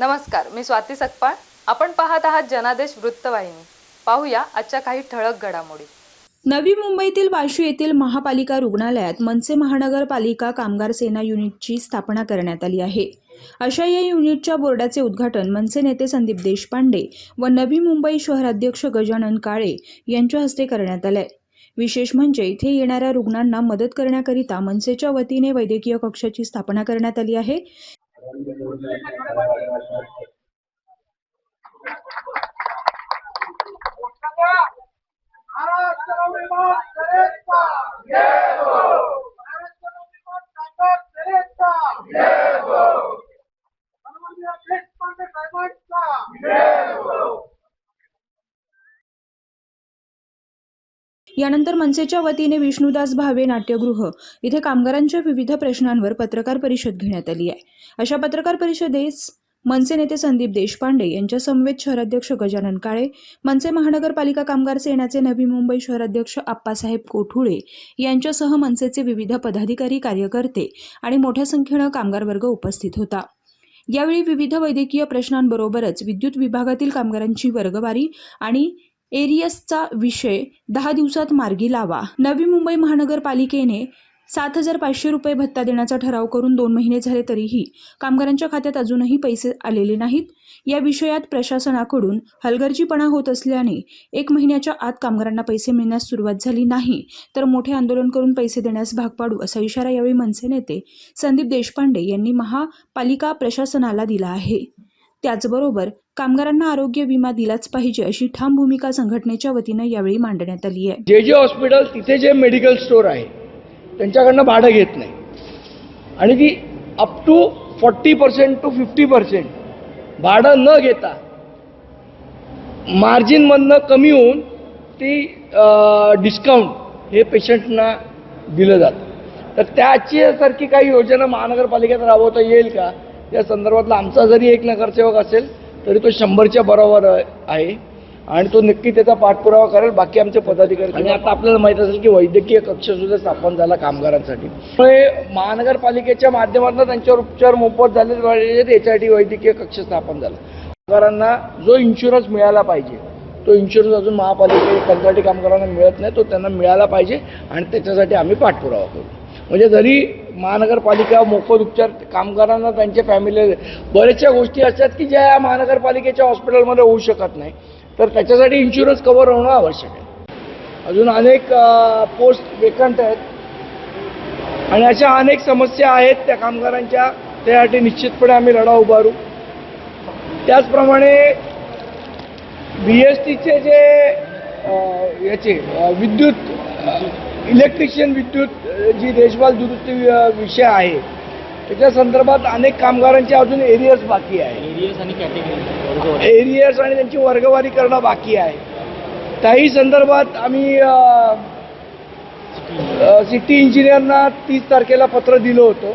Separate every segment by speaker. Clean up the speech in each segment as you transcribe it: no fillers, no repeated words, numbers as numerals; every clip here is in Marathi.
Speaker 1: नमस्कार, मी स्वाती सकपाळ. आपण पाहत आहात जनादेश वृत्तवाहिनी. पाहूया आजच्या काही ठळक घडामोडी.
Speaker 2: नवी मुंबईतील वाशी येथील महापालिका रुग्णालयात मनसे महानगरपालिका कामगार सेना युनिटची स्थापना करण्यात आली आहे. अशा या युनिटच्या बोर्डाचे उद्घाटन मनसे नेते संदीप देशपांडे व नवी मुंबई शहराध्यक्ष गजानन काळे यांच्या हस्ते करण्यात आले. विशेष म्हणजे इथे येणाऱ्या रुग्णांना मदत करण्याकरिता मनसेच्या वतीने वैद्यकीय कक्षाची स्थापना करण्यात आली आहे. यानंतर मनसेच्या वतीने विष्णुदास भावे नाट्यगृह इथे कामगारांच्या विविध प्रश्नांवर पत्रकार परिषद घेण्यात आली आहे. अशा पत्रकार परिषदेस मनसे नेते संदीप देशपांडे यांच्या समवेत शहराध्यक्ष गजानन काळे, मनसे महानगरपालिका कामगार सेनाचे नवी मुंबई शहराध्यक्ष आप्पासाहेब कोठुळे यांच्यासह मनसेचे विविध पदाधिकारी, कार्यकर्ते आणि मोठ्या संख्येनं कामगार वर्ग उपस्थित होता. यावेळी विविध वैद्यकीय प्रश्नांबरोबरच विद्युत विभागातील कामगारांची वर्गवारी आणि एरियसचा विषय 10 दिवसात मार्गी लावा. नवी मुंबई महानगरपालिकेने 7,500 रुपये भत्ता देण्याचा ठराव करून 2 महिने झाले तरीही कामगारांच्या खात्यात अजूनही पैसे आलेले नाहीत. या विषयात प्रशासनाकडून हलगर्जीपणा होत असल्याने 1 महिन्याच्या आत कामगारांना पैसे मिळण्यास सुरुवात झाली नाही तर मोठे आंदोलन करून पैसे देण्यास भाग पाडू, असा इशारा यावेळी मनसे नेते संदीप देशपांडे यांनी महापालिका प्रशासनाला दिला आहे. त्याचबरोबर कामगारांना आरोग्य विमा दिलाच पाहिजे अशी ठाम भूमिका संघटनेच्या वतीनं यावेळी मांडण्यात आली आहे.
Speaker 3: जे हॉस्पिटल तिथे जे मेडिकल स्टोर आहे त्यांच्याकडनं भाडं घेत नाही आणि ती अप टू 40% to 50% भाडं न घेता मार्जिनमधनं कमी होऊन ती डिस्काउंट हे पेशंटना दिलं जातं. तर त्याच्यासारखी काही योजना महानगरपालिकेत राबवता येईल का या संदर्भातला आमचा जरी एक नगरसेवक असेल तरी तो 100च्या बरोबर आहे आणि तो नक्की त्याचा पाठपुरावा करेल. बाकी आमचे पदाधिकारी आणि आता आपल्याला माहीत असेल की वैद्यकीय कक्ष सुद्धा स्थापन झाला कामगारांसाठी. त्यामुळे महानगरपालिकेच्या माध्यमातून त्यांच्यावर उपचार मोफत झाले पाहिजे याच्यासाठी वैद्यकीय कक्ष स्थापन झाला. कामगारांना जो इन्शुरन्स मिळाला पाहिजे तो इन्शुरन्स अजून महापालिके कंत्राटी कामगारांना मिळत नाही, तो त्यांना मिळाला पाहिजे आणि त्याच्यासाठी आम्ही पाठपुरावा करू. म्हणजे जरी महानगरपालिका मोफत उपचार कामगारांना त्यांच्या फॅमिली बऱ्याचशा गोष्टी असतात की ज्या महानगरपालिकेच्या हॉस्पिटलमध्ये होऊ शकत नाही तर त्याच्यासाठी इन्शुरन्स कव्हर होणं आवश्यक आहे. अजून अनेक पोस्ट वेकंट आहेत आणि अशा अनेक समस्या आहेत त्या कामगारांच्या, त्यासाठी निश्चितपणे आम्ही लढा उभारू. त्याचप्रमाणे BSTचे जे याचे इलेक्ट्रिशियन विद्युत जी देखभाल दुरुस्ती विषय आहे त्याच्या संदर्भात अनेक कामगारांचे अजून एरियर्स बाकी आहे. एरियर्स आणि त्यांची वर्गवारी करणं बाकी आहे. त्याही संदर्भात आम्ही सिटी इंजिनियरना 30 तारखेला पत्र दिलं होतं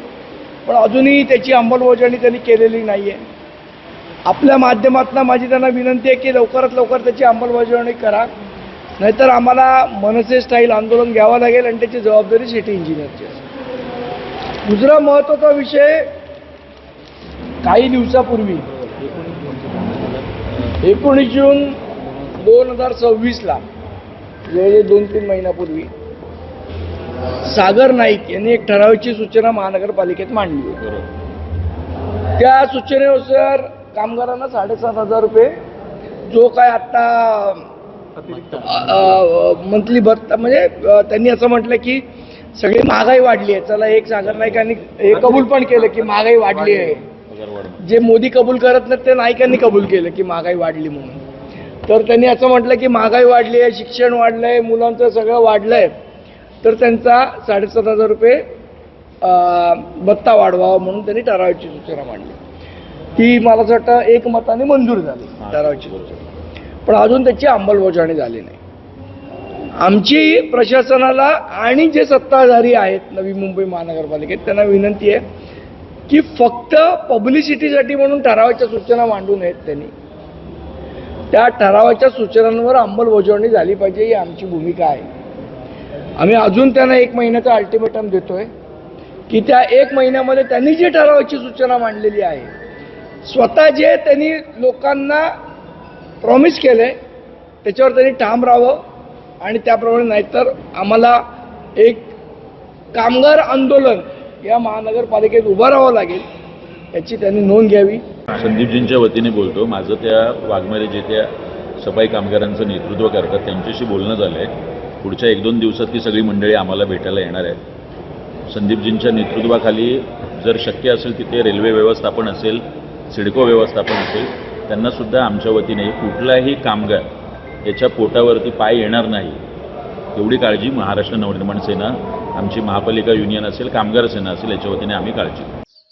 Speaker 3: पण अजूनही त्याची अंमलबजावणी त्यांनी केलेली नाही आहे. आपल्या माध्यमातून माझी त्यांना विनंती आहे की लवकरात लवकर त्याची अंमलबजावणी करा, नाहीतर आम्हाला मनसे स्टाईल आंदोलन घ्यावं लागेल आणि त्याची जबाबदारी सिटी इंजिनियरची असेल. दुसरा महत्त्वाचा विषय, काही दिवसापूर्वी 19 जून 2026ला म्हणजे 2-3 महिन्यापूर्वी सागर नाईक यांनी एक ठरावाची सूचना महानगरपालिकेत मांडली होती. त्या सूचनेनुसार कामगारांना 7,500 रुपये जो काय आत्ता मंथली भत्ता, म्हणजे त्यांनी असं म्हटलं की सगळी महागाई वाढली आहे. चला, एक सागर नाईकांनी हे कबूल पण केलं की महागाई वाढली आहे. जे मोदी कबूल करत नाहीत ते नाईकांनी कबूल केलं की महागाई वाढली म्हणून. तर त्यांनी असं म्हटलं की महागाई वाढली आहे, शिक्षण वाढलं आहे, मुलांचं सगळं वाढलं आहे, तर त्यांचा 7,500 रुपये भत्ता वाढवावा म्हणून त्यांनी ठरावाची सूचना मांडली. ती मला असं वाटतं एकमताने मंजूर झाली ठरावाची सूचना, पण अजून त्याची अंमलबजावणी झाली नाही. आमची प्रशासनाला आणि जे सत्ताधारी आहेत नवी मुंबई महानगरपालिकेत त्यांना विनंती आहे की फक्त पब्लिसिटीसाठी म्हणून ठरावाच्या सूचना मांडू नयेत. त्यांनी त्या ठरावाच्या सूचनांवर अंमलबजावणी झाली पाहिजे ही आमची भूमिका आहे. आम्ही अजून त्यांना 1 महिन्याचा अल्टिमेटम देतोय की त्या 1 महिन्यामध्ये त्यांनी जी ठरावाची सूचना मांडलेली आहे स्वतः जे त्यांनी लोकांना प्रॉमिस केलं आहे त्याच्यावर त्यांनी ठाम राहावं आणि त्याप्रमाणे नाहीतर आम्हाला एक कामगार आंदोलन या महानगरपालिकेत उभं राहावं लागेल याची त्यांनी नोंद घ्यावी.
Speaker 4: संदीपजींच्या वतीने बोलतो. माझं त्या वाघमारे जे त्या सफाई कामगारांचं नेतृत्व करतात त्यांच्याशी बोलणं झालं आहे. पुढच्या 1-2 दिवसात ती सगळी मंडळी आम्हाला भेटायला येणार आहे. संदीपजींच्या नेतृत्वाखाली जर शक्य असेल तिथे रेल्वे व्यवस्थापन असेल, सिडको व्यवस्थापन असेल, त्यांनासुद्धा आमच्या वतीने कुठलाही कामगार याच्या पोटावरती पाय येणार नाही एवढी काळजी महाराष्ट्र नवनिर्माण सेना, आमची महापालिका युनियन असेल, कामगार सेना असेल, याच्या वतीने आम्ही काळजी.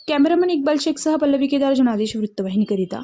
Speaker 2: कॅमेरामन इक्बाल शेखसह पल्लवी केदार, जनादेश वृत्तवाहिनीकरिता.